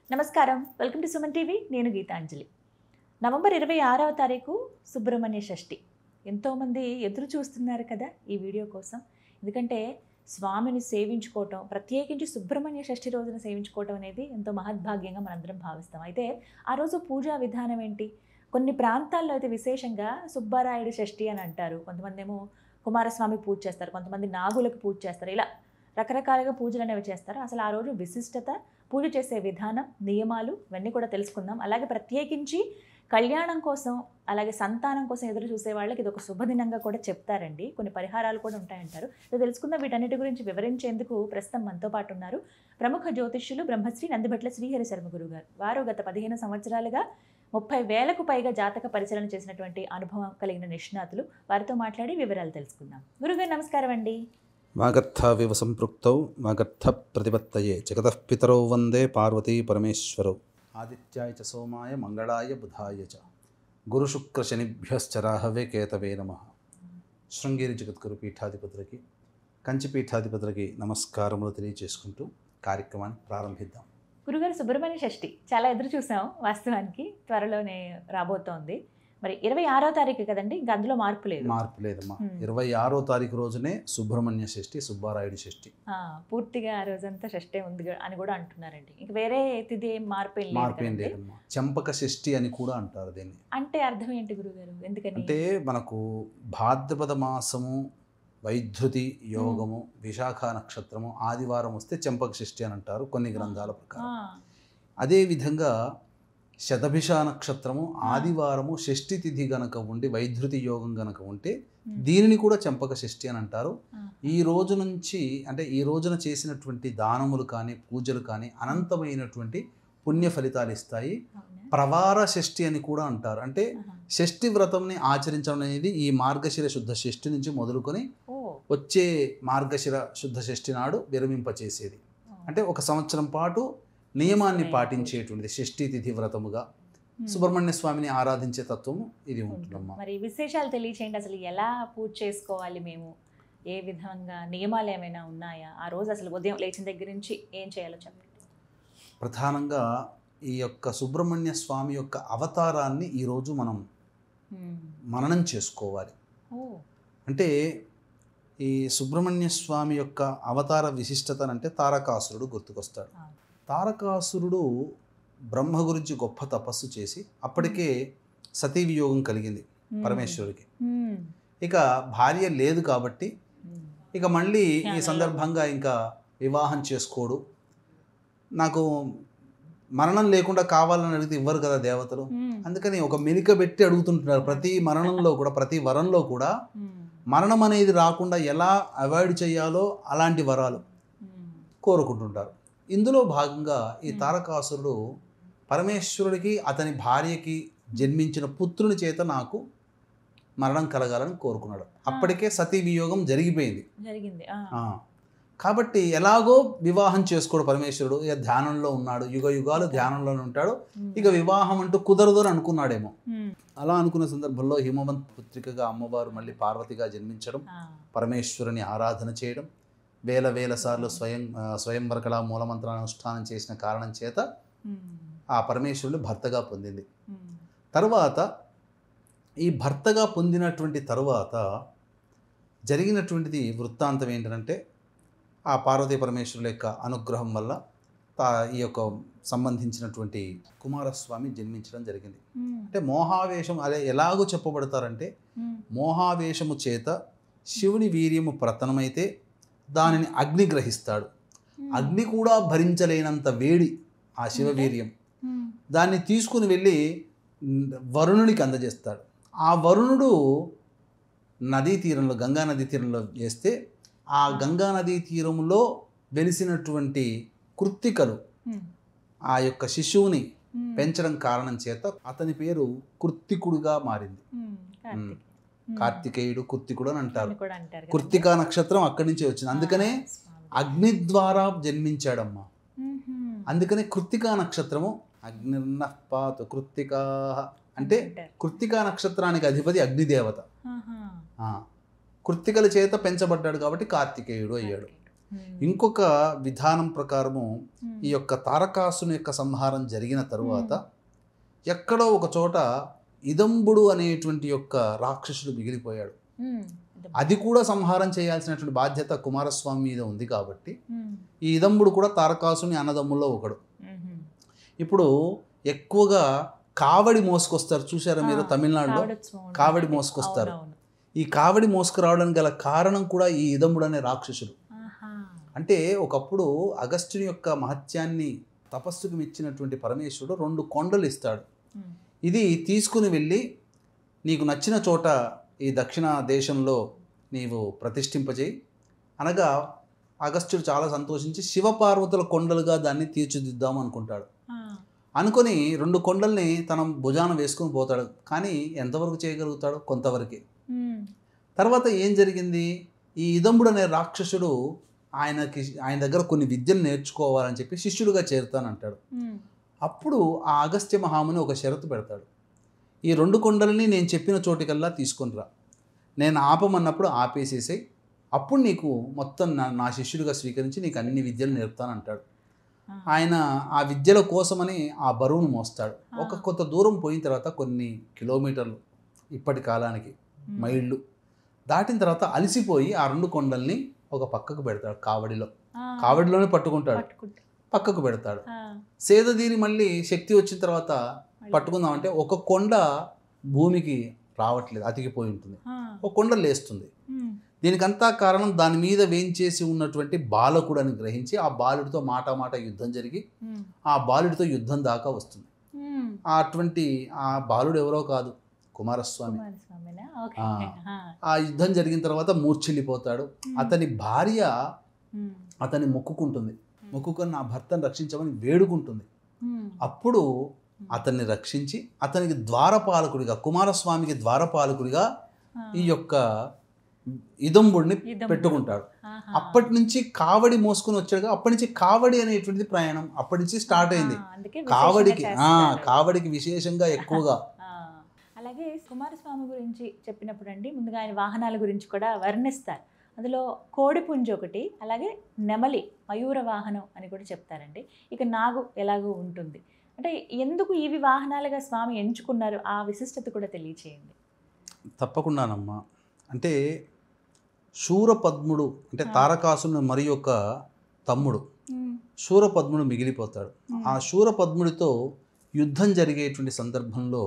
నమస్కారం, welcome to Suman TV. నేను Gitanjali. November 26వ తారీఖు సుబ్రహ్మణ్య షష్ఠి. ఎంతోమంది ఎదురు చూస్తున్నారు కదా ఈ వీడియో కోసం. ఎందుకంటే స్వామిని సేవించుకోవటం, ప్రత్యేకించి సుబ్రహ్మణ్య షష్ఠి రోజున సేవించుకోవటం అనేది ఎంతో మహద్భాగ్యంగా మనందరం భావిస్తాం. అయితే ఆ రోజు పూజా విధానం ఏంటి? కొన్ని ప్రాంతాల్లో అయితే విశేషంగా సుబ్బారాయుడు షష్ఠి అని అంటారు. కొంతమంది ఏమో కుమారస్వామి పూజ చేస్తారు, కొంతమంది నాగులకు పూజ చేస్తారు. ఇలా రకరకాలుగా పూజలు అనేవి చేస్తారు. అసలు ఆ రోజు విశిష్టత, పూజ చేసే విధానం, నియమాలు ఇవన్నీ కూడా తెలుసుకుందాం. అలాగే ప్రత్యేకించి కళ్యాణం కోసం, అలాగే సంతానం కోసం ఎదురు చూసే వాళ్ళకి ఇది ఒక శుభదినంగా కూడా చెప్తారండి. కొన్ని పరిహారాలు కూడా ఉంటాయంటారు. ఇది తెలుసుకుందాం. వీటన్నిటి గురించి వివరించేందుకు ప్రస్తుతం మనతో పాటు ఉన్నారు ప్రముఖ జ్యోతిష్యులు బ్రహ్మశ్రీ నందిభట్ల శ్రీహరి శర్మ గురువు గారు. వారు గత 15 సంవత్సరాలుగా 30,000కు పైగా జాతక పరిశీలన చేసినటువంటి అనుభవం కలిగిన నిష్ణాతులు. వారితో మాట్లాడి వివరాలు తెలుసుకుందాం. గురుగారు నమస్కారం అండి. వాగర్థావివ సంపృక్తౌ వాగర్థ ప్రతిపత్తయే జగతః పితరౌ వందే పార్వతీ పరమేశ్వరౌ. ఆదిత్యాయ చ సోమాయ మంగళాయ బుధాయ చ గురుశుక్రశనిభ్యశ్చ రాహవే కేతవే నమః. శృంగేరి జగద్గురు పీఠాధిపతులకి, కంచి పీఠాధిపతులకి నమస్కారములు తెలియజేసుకుంటూ కార్యక్రమాన్ని ప్రారంభిద్దాం. గురుగారు, సుబ్రహ్మణ్య షష్ఠి చాలా ఎదురు చూసాం. వాస్తవానికి త్వరలోనే రాబోతోంది. మరి 26వ తారీఖు కదండి, ఇంకా అందులో మార్పు లేదమ్మా. 26వ తారీఖు రోజునే సుబ్రహ్మణ్య షష్ఠి, సుబ్బారాయుడి షష్ఠి. పూర్తిగా ఆ రోజంతా షష్ఠే ఉంది అని కూడా అంటున్నారండి. ఇంక వేరే తిథి మార్పు ఏం లేదమ్మా. చంపక షష్ఠి అని కూడా అంటారు దీన్ని. అంటే అర్థం ఏంటి గురుగారు? ఎందుకని అంటే మనకు భాద్రపద మాసము, వైధృతి యోగము, విశాఖ నక్షత్రము ఆదివారం వస్తే చంపక షష్ఠి అని అంటారు కొన్ని గ్రంథాల ప్రకారం. అదేవిధంగా శతభిష నక్షత్రము ఆదివారము షష్ఠి తిథి గనక ఉండి వైధృతి యోగం గనక ఉంటే దీనిని కూడా చంపక షష్ఠి అని అంటారు. ఈ రోజు నుంచి, అంటే ఈ రోజున చేసినటువంటి దానములు కానీ పూజలు కానీ అనంతమైనటువంటి పుణ్య ఫలితాలు ఇస్తాయి. ప్రవార షష్ఠి అని కూడా అంటారు. అంటే షష్ఠి వ్రతంని ఆచరించడం అనేది ఈ మార్గశిర శుద్ధ షష్ఠి నుంచి మొదలుకొని వచ్చే మార్గశిర శుద్ధ షష్ఠి నాడు విరమింపచేసేది. అంటే ఒక సంవత్సరం పాటు నియమాన్ని పాటించేటువంటిది షష్ఠీ తిథి వ్రతముగా సుబ్రహ్మణ్య స్వామిని ఆరాధించే తత్వము ఇది ఉంటుందమ్మా. మరి విశేషాలు తెలియచేయండి. అసలు ఎలా పూజ చేసుకోవాలి, మేము ఏ విధంగా నియమాలు ఏమైనా ఉన్నాయా? ఆ రోజు అసలు ఉదయం లేచిన దగ్గర నుంచి ఏం చేయాలో చెప్పండి. ప్రధానంగా ఈ యొక్క సుబ్రహ్మణ్య స్వామి యొక్క అవతారాన్ని ఈరోజు మనం మననం చేసుకోవాలి. అంటే ఈ సుబ్రహ్మణ్య స్వామి యొక్క అవతార విశిష్టతనంటే తారకాసురుడు గుర్తుకొస్తాడు. తారకాసురుడు బ్రహ్మ గురించి గొప్ప తపస్సు చేసి అప్పటికే సతీ వియోగం కలిగింది పరమేశ్వరుడికి. ఇక భార్య లేదు కాబట్టి ఇక మళ్ళీ ఈ సందర్భంగా ఇంకా వివాహం చేసుకోడు. నాకు మరణం లేకుండా కావాలని అడిగితే ఇవ్వరు కదా దేవతలు. అందుకని ఒక మెలిక పెట్టి అడుగుతుంటున్నారు. ప్రతి మరణంలో కూడా, ప్రతి వరంలో కూడా మరణం అనేది రాకుండా ఎలా అవాయిడ్ చేయాలో అలాంటి వరాలు కోరుకుంటుంటారు. ఇందులో భాగంగా ఈ తారకాసురుడు పరమేశ్వరుడికి, అతని భార్యకి జన్మించిన పుత్రుని చేత నాకు మరణం కలగాలని కోరుకున్నాడు. అప్పటికే సతీ వియోగం జరిగింది. కాబట్టి ఎలాగో వివాహం చేసుకోడు పరమేశ్వరుడు. ఇక ధ్యానంలో ఉన్నాడు, యుగ యుగాలు ధ్యానంలోనే ఉంటాడు. ఇక వివాహం అంటూ కుదరదు అని అనుకున్నాడేమో. అలా అనుకున్న సందర్భంలో హిమవంత్ పుత్రికగా అమ్మవారు మళ్ళీ పార్వతిగా జన్మించడం, పరమేశ్వరుని ఆరాధన చేయడం, వేల సార్లు స్వయంవర కళా మూలమంత్రాన్ని అనుష్ఠానం చేసిన కారణం చేత ఆ పరమేశ్వరుడు భర్తగా పొందింది. తరువాత ఈ భర్తగా పొందినటువంటి తరువాత జరిగినటువంటిది వృత్తాంతం ఏంటంటే, ఆ పార్వతీ పరమేశ్వరుల యొక్క అనుగ్రహం వల్ల ఈ యొక్క సంబంధించినటువంటి కుమారస్వామి జన్మించడం జరిగింది. అంటే మోహావేశం, అదే ఎలాగో చెప్పబడతారంటే, మోహావేశము చేత శివుని వీర్యము ప్రతనమైతే దానిని అగ్ని గ్రహిస్తాడు. అగ్ని కూడా భరించలేనంత వేడి ఆ శివవీర్యం. దాన్ని తీసుకుని వెళ్ళి వరుణునికి అందజేస్తాడు. ఆ వరుణుడు నదీ తీరంలో, గంగా నదీ తీరంలో వేస్తే ఆ గంగా నదీ తీరంలో వెలిసినటువంటి కృత్తికలు ఆ యొక్క శిశువుని పెంచడం కారణం చేత అతని పేరు కృత్తికుడుగా మారింది. కార్తికేయుడు, కృత్తికుడు అని అంటారు. కృత్తికా నక్షత్రం అక్కడి నుంచే వచ్చింది. అందుకనే అగ్ని ద్వారా జన్మించాడమ్మా. అందుకనే కృత్తికా నక్షత్రము అగ్నిర్నఃపాతు కృత్తికా అంటే కృత్తికా నక్షత్రానికి అధిపతి అగ్నిదేవత. కృత్తికల చేత పెంచబడ్డాడు కాబట్టి కార్తికేయుడు అయ్యాడు. ఇంకొక విధానం ప్రకారము ఈ యొక్క తారకాసుని యొక్క సంహారం జరిగిన తరువాత ఎక్కడో ఒక చోట ఇదంబుడు అనేటువంటి యొక్క రాక్షసుడు మిగిలిపోయాడు. అది కూడా సంహారం చేయాల్సినటువంటి బాధ్యత కుమారస్వామి మీద ఉంది కాబట్టి ఈ ఇదంబుడు కూడా తారకాసుని అన్నదమ్ముల్లో ఒకడు. ఇప్పుడు ఎక్కువగా కావడి మోసుకొస్తారు, చూసారా మీరు? తమిళనాడులో కావడి మోసుకొస్తారు. ఈ కావడి మోసుకురావడానికి గల కారణం కూడా ఈ ఇదంబుడు అనే రాక్షసుడు. అంటే ఒకప్పుడు అగస్త్యుని యొక్క మహత్యాన్ని తపస్సుకు మెచ్చినటువంటి పరమేశ్వరుడు 2 కొండలు ఇస్తాడు. ఇది తీసుకుని వెళ్ళి నీకు నచ్చిన చోట ఈ దక్షిణ దేశంలో నీవు ప్రతిష్ఠింపజేయి అనగా అగస్త్యుడు చాలా సంతోషించి శివపార్వతుల కొండలుగా దాన్ని తీర్చిదిద్దాం అనుకుంటాడు. అనుకొని 2 కొండల్ని తన భుజాన వేసుకుని పోతాడు. కానీ ఎంతవరకు చేయగలుగుతాడు? కొంతవరకే. తర్వాత ఏం జరిగింది? ఈ ఇదంబుడు అనే రాక్షసుడు ఆయన దగ్గర కొన్ని విద్యలు నేర్చుకోవాలని చెప్పి శిష్యుడిగా చేరుతానంటాడు. అప్పుడు ఆ అగస్త్య మహాముని ఒక షరతు పెడతాడు. ఈ 2 కొండలని నేను చెప్పిన చోటికల్లా తీసుకొని రా, నేను ఆపమన్నప్పుడు ఆపేసేసాయి, అప్పుడు నీకు మొత్తం నా శిష్యుడిగా స్వీకరించి నీకు అన్ని విద్యలు నేర్పుతానంటాడు. ఆయన ఆ విద్యల కోసమని ఆ బరువును మోస్తాడు. ఒక కొంత దూరం పోయిన తర్వాత కొన్ని కిలోమీటర్లు, ఇప్పటి కాలానికి మైళ్ళు దాటిన తర్వాత అలసిపోయి ఆ 2 కొండల్ని ఒక పక్కకు పెడతాడు. కావడిలోనే పట్టుకుంటాడు, పక్కకు పెడతాడు. సేదదీరి మళ్ళీ శక్తి వచ్చిన తర్వాత పట్టుకుందామంటే ఒక కొండ భూమికి రావట్లేదు, అతికిపోయి ఉంటుంది. ఒక కొండ లేస్తుంది. దీనికంతా కారణం దాని మీద వేంచేసి ఉన్నటువంటి బాలకుడు అని గ్రహించి ఆ బాలుడితో మాట యుద్ధం జరిగి ఆ బాలుడితో యుద్ధం దాకా వస్తుంది. అటువంటి ఆ బాలుడు ఎవరో కాదు, కుమారస్వామి. ఆ యుద్ధం జరిగిన తర్వాత మూర్ఛిల్లిపోతాడు. అతని భార్య అతన్ని మొక్కుకుంటుంది, మొక్కుకొని నా భర్తను రక్షించమని వేడుకుంటుంది. అప్పుడు అతన్ని రక్షించి అతనికి ద్వారపాలకుడిగా, కుమారస్వామికి ద్వారపాలకుడిగా ఈ యొక్క ఇదంబుడిని పెట్టుకుంటాడు. అప్పటి నుంచి కావడి మోసుకుని వచ్చాడుగా, అప్పటి నుంచి కావడి అనేటువంటిది ప్రయాణం అప్పటి నుంచి స్టార్ట్ అయింది. కావడికి విశేషంగా ఎక్కువగా. అలాగే కుమారస్వామి గురించి చెప్పినప్పుడు అండి, ముందుగా ఆయన వాహనాల గురించి కూడా వర్ణిస్తారు. అందులో కోడిపుంజు ఒకటి, అలాగే నెమలి, మయూర వాహనం అని కూడా చెప్తారండి. ఇక నాగు ఎలాగో ఉంటుంది. అంటే ఎందుకు ఇవి వాహనాలుగా స్వామి ఎంచుకున్నారు, ఆ విశిష్టత కూడా తెలియచేయండి. తప్పకుండానమ్మా. అంటే శూరపద్ముడు అంటే తారకాసుని మరి యొక్క తమ్ముడు శూరపద్ముడు మిగిలిపోతాడు. ఆ శూరపద్ముడితో యుద్ధం జరిగేటువంటి సందర్భంలో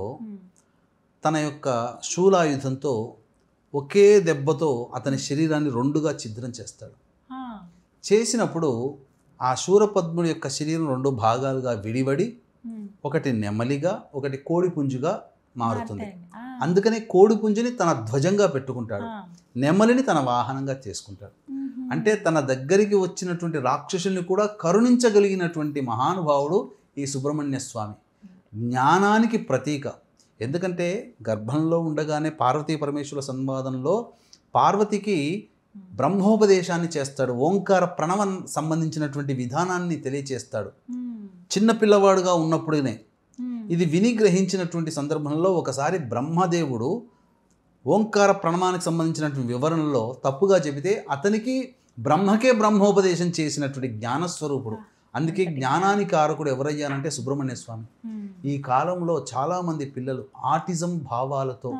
తన యొక్క శూలాయుధంతో ఒకే దెబ్బతో అతని శరీరాన్ని 2గా ఛిద్రం చేస్తాడు. చేసినప్పుడు ఆ శూరపద్ముడి యొక్క శరీరం 2 భాగాలుగా విడివడి ఒకటి నెమలిగా ఒకటి కోడిపుంజుగా మారుతుంది. అందుకనే కోడిపుంజుని తన ధ్వజంగా పెట్టుకుంటాడు, నెమలిని తన వాహనంగా చేసుకుంటాడు. అంటే తన దగ్గరికి వచ్చినటువంటి రాక్షసుల్ని కూడా కరుణించగలిగినటువంటి మహానుభావుడు ఈ సుబ్రహ్మణ్య స్వామి. జ్ఞానానికి ప్రతీక. ఎందుకంటే గర్భంలో ఉండగానే పార్వతీ పరమేశ్వరుల సంవాదంలో పార్వతికి బ్రహ్మోపదేశాన్ని చేస్తాడు, ఓంకార ప్రణవం సంబంధించినటువంటి విధానాన్ని తెలియచేస్తాడు. చిన్న పిల్లవాడుగా ఉన్నప్పుడునే ఇది విని గ్రహించినటువంటి సందర్భంలో ఒకసారి బ్రహ్మదేవుడు ఓంకార ప్రణవానికి సంబంధించినటువంటి వివరణలో తప్పుగా చెబితే అతనికి బ్రహ్మకే బ్రహ్మోపదేశం చేసినటువంటి జ్ఞానస్వరూపుడు. అందుకే జ్ఞానానికి కారకుడు ఎవరయ్యానంటే సుబ్రహ్మణ్య స్వామి. ఈ కాలంలో చాలామంది పిల్లలు ఆటిజం భావాలతో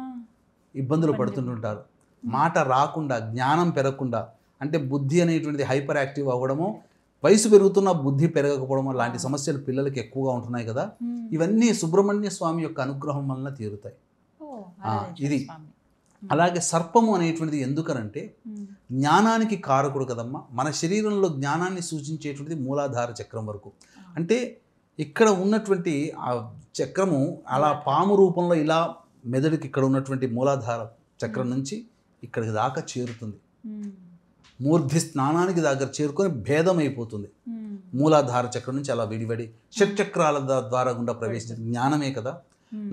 ఇబ్బందులు పడుతుంటుంటారు. మాట రాకుండా, జ్ఞానం పెరగకుండా, అంటే బుద్ధి అనేటువంటిది హైపర్ యాక్టివ్ అవ్వడము, వయసు పెరుగుతున్న బుద్ధి పెరగకపోవడం లాంటి సమస్యలు పిల్లలకి ఎక్కువగా ఉంటున్నాయి కదా. ఇవన్నీ సుబ్రహ్మణ్య స్వామి యొక్క అనుగ్రహం వలన తీరుతాయి. ఇది అలాగే సర్పము అనేటువంటిది ఎందుకనంటే జ్ఞానానికి కారకుడు కదమ్మా. మన శరీరంలో జ్ఞానాన్ని సూచించేటువంటిది మూలాధార చక్రం వరకు. అంటే ఇక్కడ ఉన్నటువంటి ఆ చక్రము అలా పాము రూపంలో ఇలా మెదడుకి ఇక్కడ ఉన్నటువంటి మూలాధార చక్రం నుంచి ఇక్కడికి దాకా చేరుతుంది. మూర్ధి స్నానానికి దగ్గర చేరుకొని భేదం అయిపోతుంది. మూలాధార చక్రం నుంచి అలా విడివడి షట్చక్రాల ద్వారా గుండా ప్రవేశించే జ్ఞానమే కదా.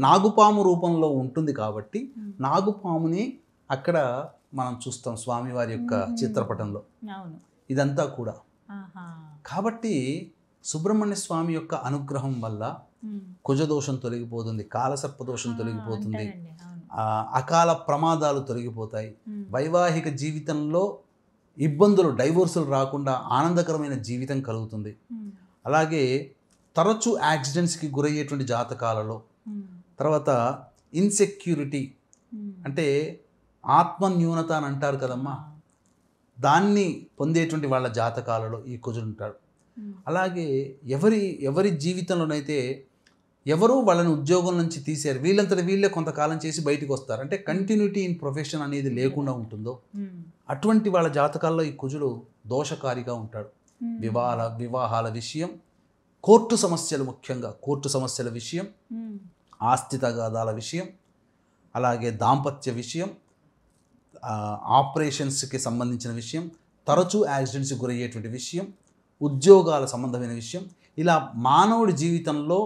నాగుపాము రూపంలో ఉంటుంది కాబట్టి నాగుపాముని అక్కడ మనం చూస్తాం స్వామివారి యొక్క చిత్రపటంలో. ఇదంతా కూడా కాబట్టి సుబ్రహ్మణ్య స్వామి యొక్క అనుగ్రహం వల్ల కుజదోషం తొలగిపోతుంది, కాలసర్పదోషం తొలగిపోతుంది, అకాల ప్రమాదాలు తొలగిపోతాయి. వైవాహిక జీవితంలో ఇబ్బందులు డైవోర్సులు రాకుండా ఆనందకరమైన జీవితం కలుగుతుంది. అలాగే తరచూ యాక్సిడెంట్స్కి గురయ్యేటువంటి జాతకాలలో, తర్వాత ఇన్సెక్యూరిటీ అంటే ఆత్మన్యూనత అని అంటారు కదమ్మా, దాన్ని పొందేటువంటి వాళ్ళ జాతకాలలో ఈ కుజుడు ఉంటాడు. అలాగే ఎవరి జీవితంలోనైతే ఎవరూ వాళ్ళని ఉద్యోగం నుంచి తీసారు, వీళ్ళంతట వీళ్ళే కొంతకాలం చేసి బయటికి వస్తారు, అంటే కంటిన్యూటీ ఇన్ ప్రొఫెషన్ అనేది లేకుండా ఉంటుందో అటువంటి వాళ్ళ జాతకాల్లో ఈ కుజుడు దోషకారిగా ఉంటాడు. వివాహాల విషయం, కోర్టు సమస్యలు, ముఖ్యంగా కోర్టు సమస్యల విషయం, ఆస్తి తగాదాల విషయం, అలాగే దాంపత్య విషయం, ఆపరేషన్స్కి సంబంధించిన విషయం, తరచూ యాక్సిడెంట్స్కి గురయ్యేటువంటి విషయం, ఉద్యోగాల సంబంధమైన విషయం, ఇలా మానవుడి జీవితంలో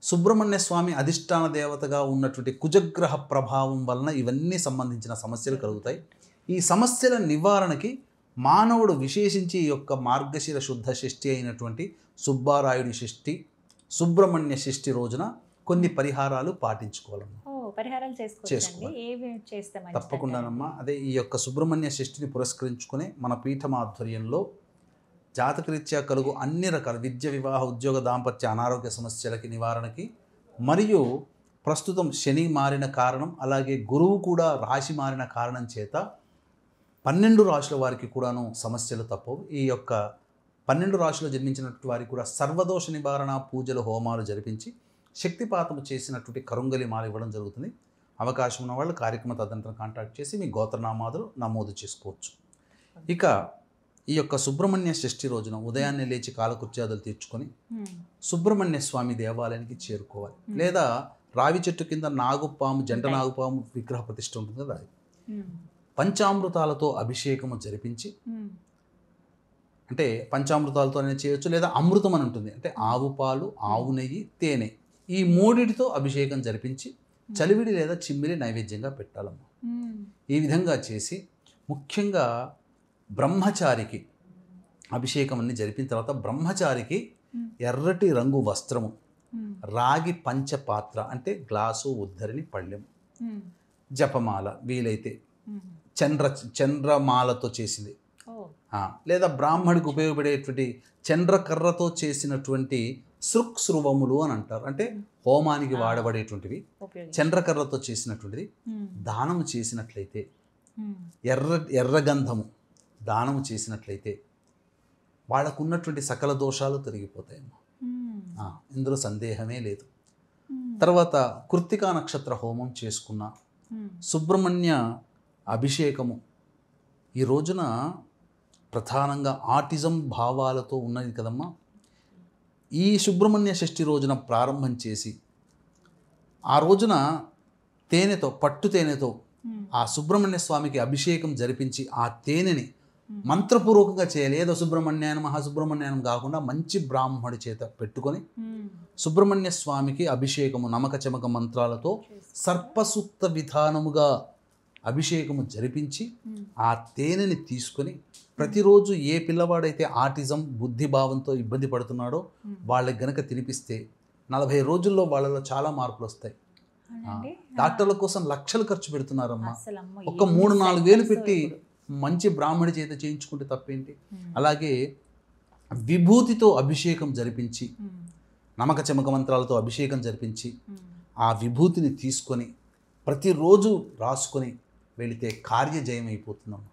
సుబ్రహ్మణ్య స్వామి అధిష్టాన దేవతగా ఉన్నటువంటి కుజగ్రహ ప్రభావం వలన ఇవన్నీ సంబంధించిన సమస్యలు కలుగుతాయి. ఈ సమస్యల నివారణకి మానవుడు విశేషించి ఈ యొక్క మార్గశిర శుద్ధ షష్ఠి అయినటువంటి సుబ్బారాయుడి షష్ఠి, సుబ్రహ్మణ్య షష్ఠి రోజున కొన్ని పరిహారాలు పాటించుకోవాలమ్మా. పరిహారాలు చేసుకోవాలి తప్పకుండానమ్మా. అదే ఈ యొక్క సుబ్రహ్మణ్య షష్ఠిని పురస్కరించుకునే మన పీఠం ఆధ్వర్యంలో జాతకరీత్యా కలుగు అన్ని రకాల విద్య, వివాహ, ఉద్యోగ, దాంపత్య, అనారోగ్య సమస్యలకి నివారణకి, మరియు ప్రస్తుతం శని మారిన కారణం, అలాగే గురువు కూడా రాశి మారిన కారణం చేత 12 రాశుల వారికి కూడాను సమస్యలు తప్పవు. ఈ యొక్క 12 రాశులు జన్మించినటువంటి వారికి కూడా సర్వదోష నివారణ పూజలు, హోమాలు జరిపించి శక్తిపాతము చేసినటువంటి కరుంగలి మాల ఇవ్వడం జరుగుతుంది. అవకాశం ఉన్న వాళ్ళు కార్యక్రమ తదనంతరం కాంటాక్ట్ చేసి మీ గోత్రనామాదులు నమోదు చేసుకోవచ్చు. ఇక ఈ యొక్క సుబ్రహ్మణ్య షష్ఠి రోజున ఉదయాన్నే లేచి కాలకృత్యాదులు తీర్చుకొని సుబ్రహ్మణ్య స్వామి దేవాలయానికి చేరుకోవాలి. లేదా రావి చెట్టు కింద నాగుపాము, జంట నాగుపాము విగ్రహ ప్రతిష్ఠ ఉంటుంది కదా, పంచామృతాలతో అభిషేకము జరిపించి, అంటే పంచామృతాలతోనే చేయొచ్చు, లేదా అమృతం అని ఉంటుంది, అంటే ఆవు పాలు, ఆవు నెయ్యి, తేనె, ఈ మూడిటితో అభిషేకం జరిపించి చలివిడి లేదా చిమ్మిలి నైవేద్యంగా పెట్టాలమ్మా. ఈ విధంగా చేసి ముఖ్యంగా బ్రహ్మచారికి అభిషేకం అన్ని జరిపిన తర్వాత బ్రహ్మచారికి ఎర్రటి రంగు వస్త్రము, రాగి పంచపాత్ర అంటే గ్లాసు, ఉద్ధరిని, పళ్ళెం, జపమాల, వీలైతే చంద్రమాలతో చేసింది, లేదా బ్రాహ్మడికి ఉపయోగపడేటువంటి చంద్రకర్రతో చేసినటువంటి సృక్స్రువములు అని అంటారు, అంటే హోమానికి వాడబడేటువంటివి, చంద్రకర్రతో చేసినటువంటిది దానము చేసినట్లయితే, ఎర్రగంధము దానము చేసినట్లయితే వాళ్ళకు ఉన్నటువంటి సకల దోషాలు తొలగిపోతాయమ్మా. ఇందులో సందేహమే లేదు. తర్వాత కృత్తికా నక్షత్ర హోమం చేసుకున్న, సుబ్రహ్మణ్య అభిషేకము ఈ రోజున ప్రధానంగా ఆటిజం భావాలతో ఉన్నది కదమ్మా. ఈ సుబ్రహ్మణ్య షష్ఠి రోజున ప్రారంభం చేసి ఆ రోజున తేనెతో, పట్టు తేనెతో ఆ సుబ్రహ్మణ్య స్వామికి అభిషేకం జరిపించి ఆ తేనెని మంత్రపూర్వకంగా చేయాలి. ఏదో సుబ్రహ్మణ్యానం, మహాసుబ్రహ్మణ్యానం కాకుండా మంచి బ్రాహ్మడి చేత పెట్టుకొని సుబ్రహ్మణ్య స్వామికి అభిషేకము నమక చమక మంత్రాలతో సర్పసూక్త విధానముగా అభిషేకము జరిపించి ఆ తేనెని తీసుకొని ప్రతిరోజు ఏ పిల్లవాడైతే ఆటిజం బుద్ధిభావంతో ఇబ్బంది పడుతున్నాడో వాళ్ళకి గనక తినిపిస్తే 40 రోజుల్లో వాళ్ళలో చాలా మార్పులు వస్తాయి. డాక్టర్ల కోసం లక్షలు ఖర్చు పెడుతున్నారమ్మా. ఒక 3-4 వేలు పెట్టి మంచి బ్రాహ్మడి చేత చేయించుకుంటే తప్పేంటి. అలాగే విభూతితో అభిషేకం జరిపించి, నమక చమక మంత్రాలతో అభిషేకం జరిపించి ఆ విభూతిని తీసుకొని ప్రతిరోజు రాసుకొని వెళితే కార్యజయం అయిపోతుందమ్మా.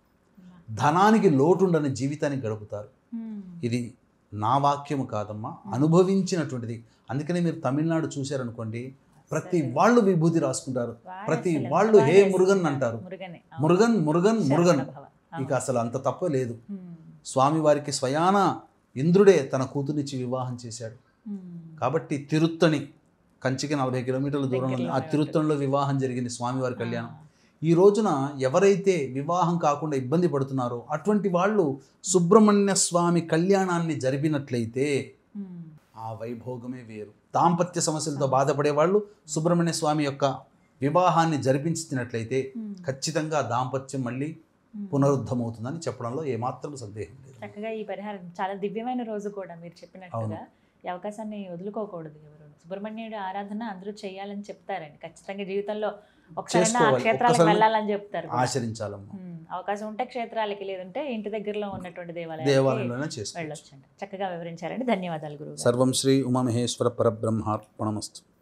ధనానికి లోటుండని జీవితాన్ని గడుపుతారు. ఇది నా వాక్యము కాదమ్మా, అనుభవించినటువంటిది. అందుకనే మీరు తమిళనాడు చూశారనుకోండి, ప్రతి వాళ్ళు విభూతి రాసుకుంటారు, ప్రతి వాళ్ళు హే మురుగన్ అంటారు, మురుగన్ మురుగన్ మురుగన్. ఇక అసలు అంత తప్ప లేదు. స్వామివారికి స్వయాన ఇంద్రుడే తన కూతురినిచ్చి వివాహం చేశాడు. కాబట్టి తిరుత్తణి, కంచికి 40 కిలోమీటర్ల దూరంలో ఆ తిరుత్తణిలో వివాహం జరిగింది స్వామివారి కళ్యాణం. ఈ రోజున ఎవరైతే వివాహం కాకుండా ఇబ్బంది పడుతున్నారో అటువంటి వాళ్ళు సుబ్రహ్మణ్య స్వామి కళ్యాణాన్ని జరిపినట్లయితే ఆ వైభోగమే వేరు. దాంపత్య సమస్యలతో బాధపడే వాళ్ళు సుబ్రహ్మణ్య స్వామి యొక్క వివాహాన్ని జరిపించినట్లయితే ఖచ్చితంగా దాంపత్యం మళ్ళీ పునరుద్ధమవుతుందని చెప్పడంలో ఏమాత్రం సందేహం లేదు. చక్కగా ఈ పరిహారం చాలా దివ్యమైన రోజు కూడా మీరు చెప్పినట్టుగా ఈ అవకాశాన్ని వదులుకోకూడదు ఎవరు. సుబ్రహ్మణ్యుడి ఆరాధన అందరూ చేయాలని చెప్తారండి. ఖచ్చితంగా జీవితంలో ఒకసారి ఆ చేసుకోవాలి. క్షేత్రాలకు ఒక్కసారి వెళ్ళాలని చెప్తారు కూడా. ఆచరించాలమ్మా. అవకాశం ఉంటే క్షేత్రాలకి, లేదంటే ఇంటి దగ్గరలో ఉన్నటువంటి దేవాలయాలకి దేవాలయంలోనే చేసుకోవచ్చు. వెళ్ళొచ్చండి. చక్కగా వివరించారండి. ధన్యవాదాలు గురువు గారు. సర్వం శ్రీ ఉమామహేశ్వర పరబ్రహ్మార్పణమస్తు.